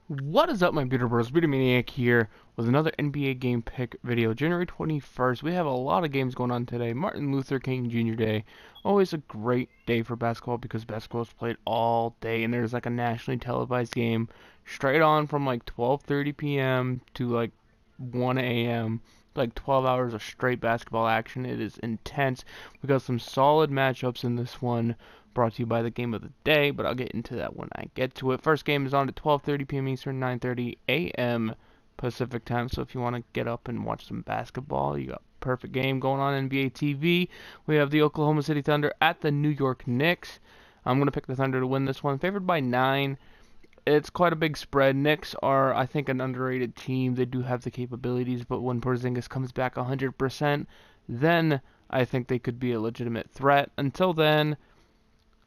What is up, my beautiful bros? Maine-iac here with another NBA game pick video. January 21st, we have a lot of games going on today. Martin Luther King Jr. Day. Always a great day for basketball because basketball is played all day, and there's like a nationally televised game straight on from like 12:30 p.m. to like 1 a.m. Like 12 hours of straight basketball action. It is intense. We got some solid matchups in this one, brought to you by the game of the day, but I'll get into that when I get to it. First game is on at 12:30 p.m. Eastern, 9:30 a.m. Pacific time. So if you want to get up and watch some basketball, you got a perfect game going on NBA TV. We have the Oklahoma City Thunder at the New York Knicks. I'm going to pick the Thunder to win this one, favored by 9. It's quite a big spread. Knicks are, I think, an underrated team. They do have the capabilities, but when Porzingis comes back 100%, then I think they could be a legitimate threat. Until then,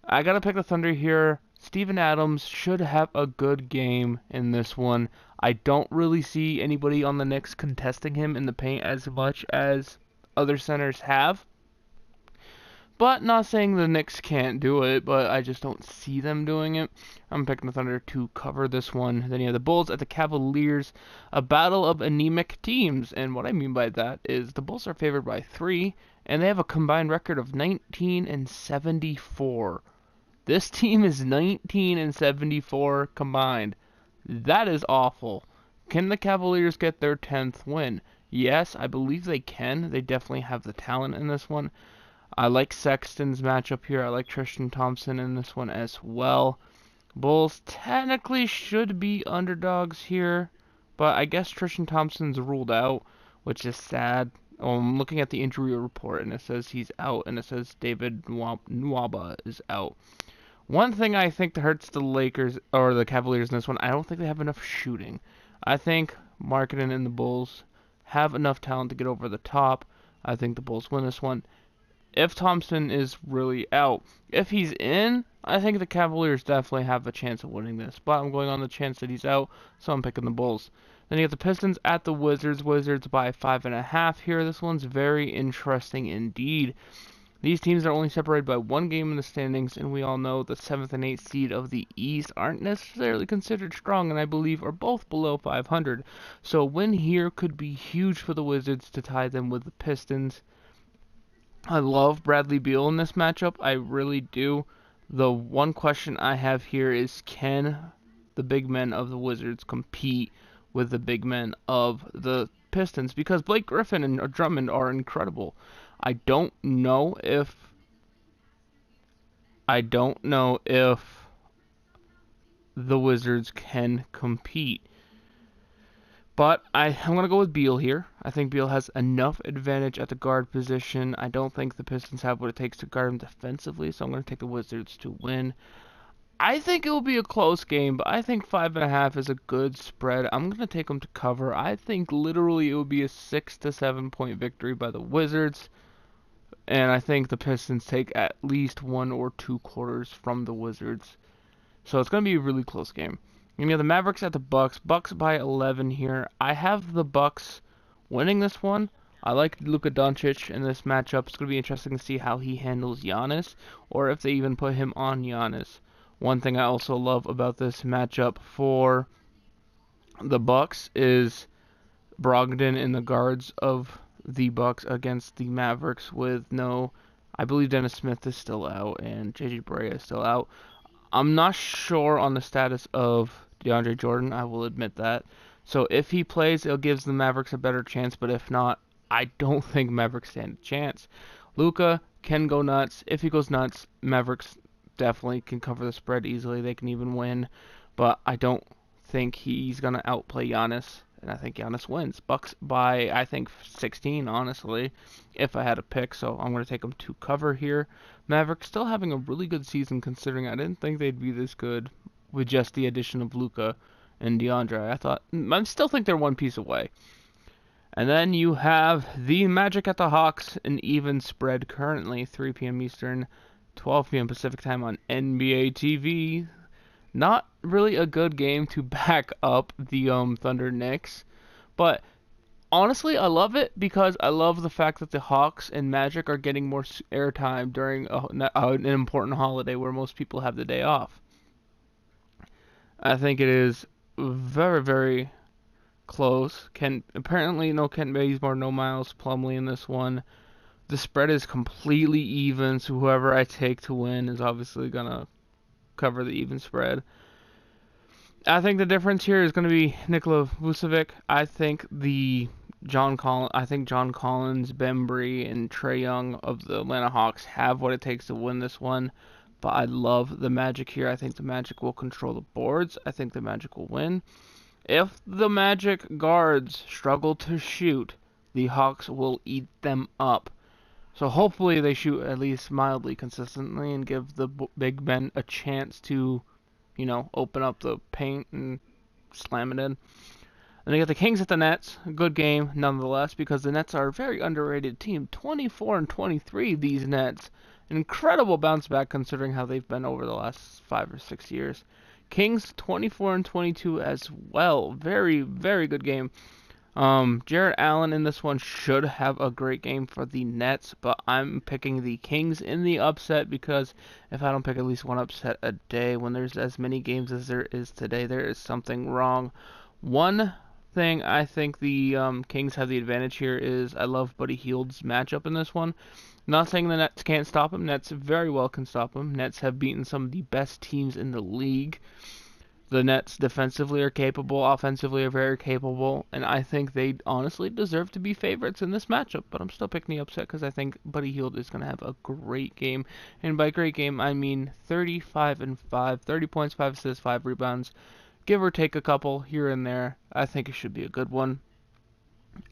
I gotta pick the Thunder here. Steven Adams should have a good game in this one. I don't really see anybody on the Knicks contesting him in the paint as much as other centers have. But not saying the Knicks can't do it, but I just don't see them doing it. I'm picking the Thunder to cover this one. Then you have the Bulls at the Cavaliers, a battle of anemic teams. And what I mean by that is the Bulls are favored by 3, and they have a combined record of 19 and 74. This team is 19 and 74 combined. That is awful. Can the Cavaliers get their 10th win? Yes, I believe they can. They definitely have the talent in this one. I like Sexton's matchup here. I like Tristan Thompson in this one as well. Bulls technically should be underdogs here, but I guess Tristan Thompson's ruled out, which is sad. I'm looking at the injury report, and it says he's out, and it says David Nwaba is out. One thing I think that hurts the Lakers or the Cavaliers in this one, I don't think they have enough shooting. I think Markkanen and the Bulls have enough talent to get over the top. I think the Bulls win this one. If Thompson is really out, if he's in, I think the Cavaliers definitely have a chance of winning this. But I'm going on the chance that he's out, so I'm picking the Bulls. Then you have the Pistons at the Wizards. Wizards by 5.5 here. This one's very interesting indeed. These teams are only separated by 1 game in the standings, and we all know the 7th and 8th seed of the East aren't necessarily considered strong, and I believe are both below 500. So a win here could be huge for the Wizards to tie them with the Pistons. I love Bradley Beal in this matchup. I really do. The one question I have here is, can the big men of the Wizards compete with the big men of the Pistons? Because Blake Griffin and Drummond are incredible. I don't know if the Wizards can compete. But I'm going to go with Beal here. I think Beal has enough advantage at the guard position. I don't think the Pistons have what it takes to guard him defensively, so I'm going to take the Wizards to win. I think it will be a close game, but I think 5.5 is a good spread. I'm going to take them to cover. I think literally it will be a 6 to 7 point victory by the Wizards. And I think the Pistons take at least 1 or 2 quarters from the Wizards. So it's going to be a really close game. And you have the Mavericks at the Bucks. Bucks by 11 here. I have the Bucks winning this one. I like Luka Doncic in this matchup. It's going to be interesting to see how he handles Giannis, or if they even put him on Giannis. One thing I also love about this matchup for the Bucks is Brogdon in the guards of the Bucks against the Mavericks with no, I believe Dennis Smith is still out and JJ Barea is still out. I'm not sure on the status of DeAndre Jordan, I will admit that. So if he plays, it gives the Mavericks a better chance, but if not, I don't think Mavericks stand a chance. Luka can go nuts. If he goes nuts, Mavericks definitely can cover the spread easily. They can even win, but I don't think he's going to outplay Giannis, and I think Giannis wins. Bucks by, I think, 16, honestly, if I had a pick, so I'm going to take them to cover here. Mavericks still having a really good season, considering I didn't think they'd be this good with just the addition of Luka and DeAndre. I still think they're one piece away. And then you have the Magic at the Hawks, an even spread currently, 3 p.m. Eastern, 12 p.m. Pacific time on NBA TV. Not really a good game to back up the Thunder Knicks, but honestly, I love it because I love the fact that the Hawks and Magic are getting more airtime during an important holiday where most people have the day off. I think it is very, very close. Apparently no Kent Bazemore, no Miles Plumlee in this one. The spread is completely even, so whoever I take to win is obviously gonna cover the even spread. I think the difference here is going to be Nikola Vucevic. I think John Collins, Bembry, and Trae Young of the Atlanta Hawks have what it takes to win this one. But I love the Magic here. I think the Magic will control the boards. I think the Magic will win. If the Magic guards struggle to shoot, the Hawks will eat them up. So hopefully they shoot at least mildly consistently and give the big men a chance to, open up the paint and slam it in. And they got the Kings at the Nets. A good game nonetheless because the Nets are a very underrated team. 24 and 23 these Nets. An incredible bounce back considering how they've been over the last 5 or 6 years. Kings 24 and 22 as well. Very, very good game. Jarrett Allen in this one should have a great game for the Nets, but I'm picking the Kings in the upset because if I don't pick at least one upset a day when there's as many games as there is today, there is something wrong. One thing I think the Kings have the advantage here is I love Buddy Hield's matchup in this one. Not saying the Nets can't stop him. Nets very well can stop him. Nets have beaten some of the best teams in the league. The Nets defensively are capable, offensively are very capable, and I think they honestly deserve to be favorites in this matchup. But I'm still picking the upset because I think Buddy Hield is going to have a great game. And by great game, I mean 35 and 5, 30 points, 5 assists, 5 rebounds, give or take a couple here and there. I think it should be a good one.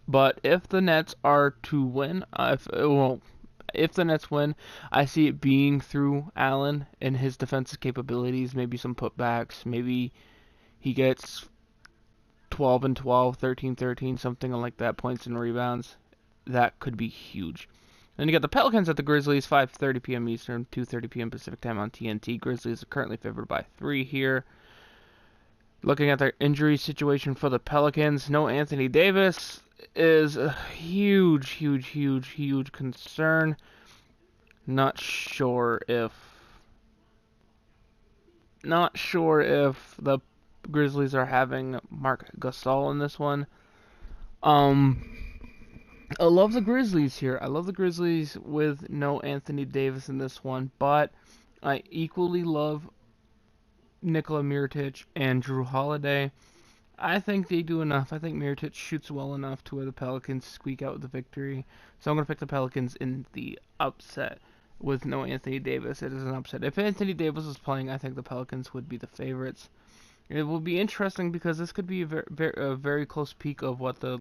But if the Nets are to win, if the Nets win, I see it being through Allen and his defensive capabilities, maybe some putbacks, maybe he gets 12 and 12, 13, something like that, points and rebounds. That could be huge. Then you got the Pelicans at the Grizzlies, 5:30 p.m. Eastern, 2:30 p.m. Pacific time on TNT. Grizzlies are currently favored by 3 here. Looking at their injury situation for the Pelicans, no Anthony Davis is a huge concern. Not sure if the Grizzlies are having Marc Gasol in this one. I love the Grizzlies here. I love the Grizzlies with no Anthony Davis in this one, but I equally love Nikola Mirotic and Drew Holiday. I think they do enough. I think Mirotic shoots well enough to where the Pelicans squeak out the victory. So I'm going to pick the Pelicans in the upset with no Anthony Davis. It is an upset. If Anthony Davis was playing, I think the Pelicans would be the favorites. It will be interesting because this could be a very close peek of what the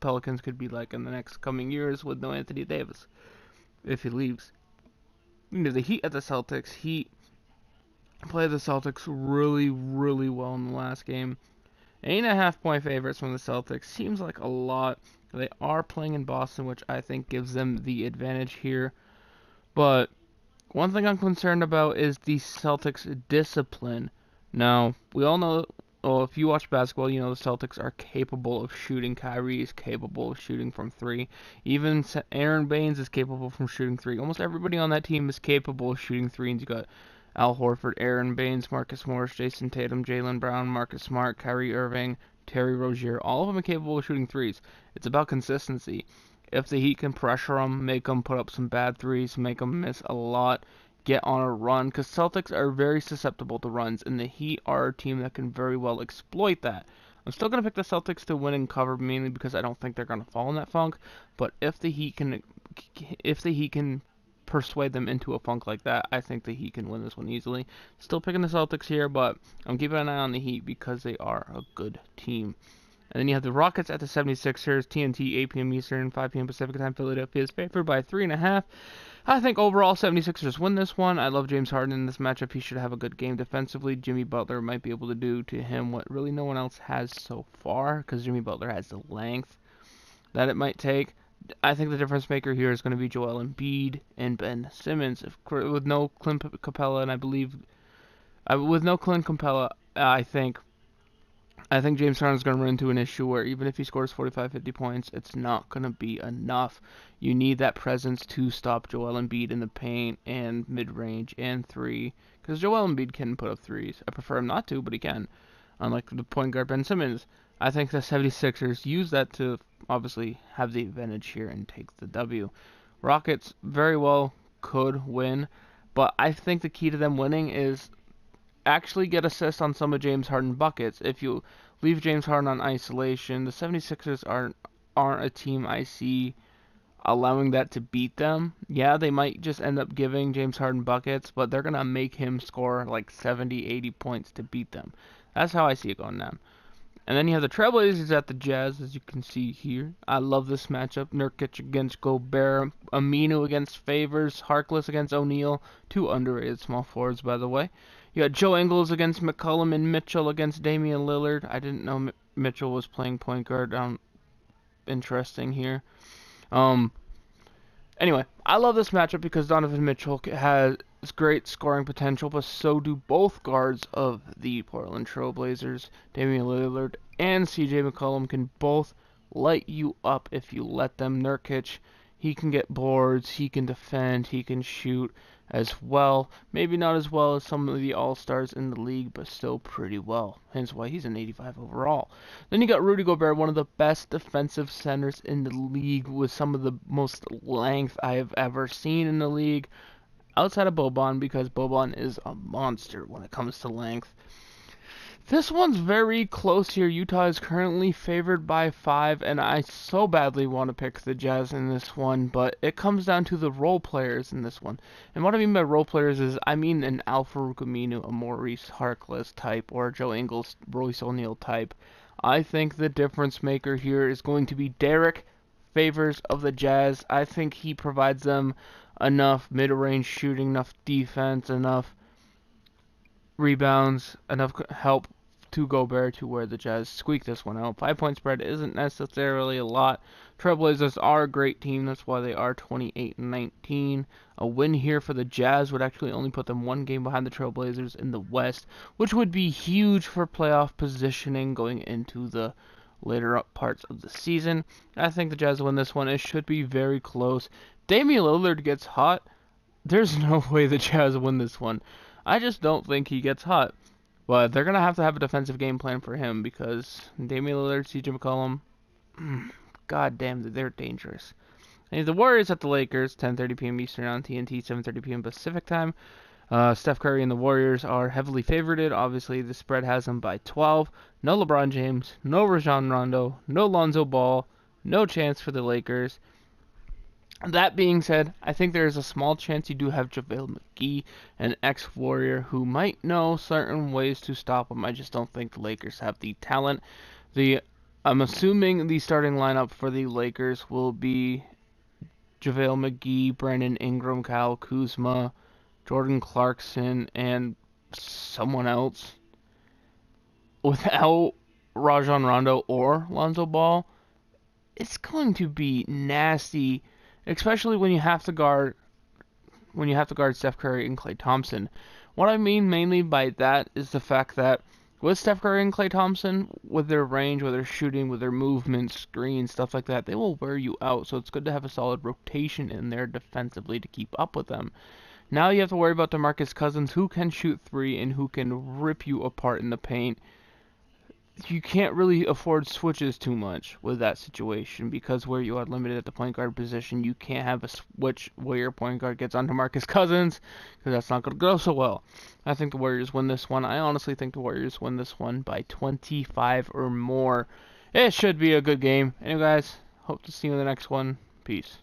Pelicans could be like in the next coming years with no Anthony Davis if he leaves. The Heat at the Celtics. Heat played the Celtics really well in the last game. 8.5 point favorites from the Celtics seems like a lot. They are playing in Boston, which I think gives them the advantage here. But one thing I'm concerned about is the Celtics' discipline. Now, we all know, well, if you watch basketball, you know the Celtics are capable of shooting. Kyrie is capable of shooting from 3. Even Aaron Baines is capable from shooting 3. Almost everybody on that team is capable of shooting 3. And you got Al Horford, Aaron Baines, Marcus Morris, Jason Tatum, Jaylen Brown, Marcus Smart, Kyrie Irving, Terry Rozier. All of them are capable of shooting 3s. It's about consistency. If the Heat can pressure them, make them put up some bad 3s, make them miss a lot, get on a run, because Celtics are very susceptible to runs, and the Heat are a team that can very well exploit that. I'm still going to pick the Celtics to win and cover, mainly because I don't think they're going to fall in that funk, but if the Heat can persuade them into a funk like that, I think the Heat can win this one easily. Still picking the Celtics here, but I'm keeping an eye on the Heat because they are a good team. And then you have the Rockets at the 76ers, TNT, 8 p.m. Eastern, 5 p.m. Pacific time. Philadelphia is favored by 3.5. I think overall 76ers win this one. I love James Harden in this matchup. He should have a good game defensively. Jimmy Butler might be able to do to him what really no one else has so far, because Jimmy Butler has the length that it might take. I think the difference maker here is going to be Joel Embiid and Ben Simmons. With no Clint Capella, and with no Clint Capella, I think James Harden is going to run into an issue where even if he scores 45, 50 points, it's not going to be enough. You need that presence to stop Joel Embiid in the paint and mid-range and 3, because Joel Embiid can put up 3s. I prefer him not to, but he can. unlike the point guard Ben Simmons. I think the 76ers use that to obviously have the advantage here and take the W. Rockets very well could win, but I think the key to them winning is actually get assists on some of James Harden buckets. If you leave James Harden on isolation, the 76ers aren't a team I see allowing that to beat them. Yeah, they might just end up giving James Harden buckets, but they're going to make him score like 70, 80 points to beat them. That's how I see it going down. And then you have the Trailblazers at the Jazz, as you can see here. I love this matchup. Nurkic against Gobert, Aminu against Favors, Harkless against O'Neal. Two underrated small forwards, by the way. You got Joe Ingles against McCollum and Mitchell against Damian Lillard. I didn't know Mitchell was playing point guard. Interesting here. Anyway, I love this matchup because Donovan Mitchell has great scoring potential, but so do both guards of the Portland Trail Blazers. Damian Lillard and CJ McCollum can both light you up if you let them. Nurkic, he can get boards, he can defend, he can shoot as well. Maybe not as well as some of the all-stars in the league, but still pretty well. Hence why he's an 85 overall. Then you got Rudy Gobert, one of the best defensive centers in the league with some of the most length I have ever seen in the league. Outside of Boban, because Boban is a monster when it comes to length. This one's very close here. Utah is currently favored by 5, and I so badly want to pick the Jazz in this one, but it comes down to the role players in this one. And what I mean by role players is, I mean an Al-Farouq Aminu, a Maurice Harkless type, or a Joe Ingles, Royce O'Neal type. I think the difference maker here is going to be Derek Favors of the Jazz. I think he provides them enough mid-range shooting, enough defense, enough rebounds, enough help to Gobert to where the Jazz squeak this one out. 5-point spread isn't necessarily a lot. Trailblazers are a great team. That's why they are 28-19. A win here for the Jazz would actually only put them one game behind the Trailblazers in the West, which would be huge for playoff positioning going into the later up parts of the season. I think the Jazz win this one. It should be very close. Damian Lillard gets hot. There's no way the Jazz win this one. I just don't think he gets hot. But they're going to have a defensive game plan for him because Damian Lillard, CJ McCollum, god damn, they're dangerous. And the Warriors at the Lakers, 10:30 p.m. Eastern on TNT, 7:30 p.m. Pacific time. Steph Curry and the Warriors are heavily favorited. Obviously, the spread has them by 12. No LeBron James, no Rajon Rondo, no Lonzo Ball, no chance for the Lakers. That being said, I think there is a small chance you do have JaVale McGee, an ex-Warrior, who might know certain ways to stop him. I just don't think the Lakers have the talent. I'm assuming the starting lineup for the Lakers will be JaVale McGee, Brandon Ingram, Kyle Kuzma, Jordan Clarkson, and someone else. Without Rajon Rondo or Lonzo Ball, it's going to be nasty. Especially when you have to guard Steph Curry and Klay Thompson. What I mean mainly by that is the fact that with Steph Curry and Klay Thompson, with their range, with their shooting, with their movement, screens, stuff like that, they will wear you out. So it's good to have a solid rotation in there defensively to keep up with them. Now you have to worry about DeMarcus Cousins, who can shoot three and who can rip you apart in the paint. You can't really afford switches too much with that situation because where you are limited at the point guard position, you can't have a switch where your point guard gets on DeMarcus Cousins because that's not going to go so well. I think the Warriors win this one. I honestly think the Warriors win this one by 25 or more. It should be a good game. Anyway, guys, hope to see you in the next one. Peace.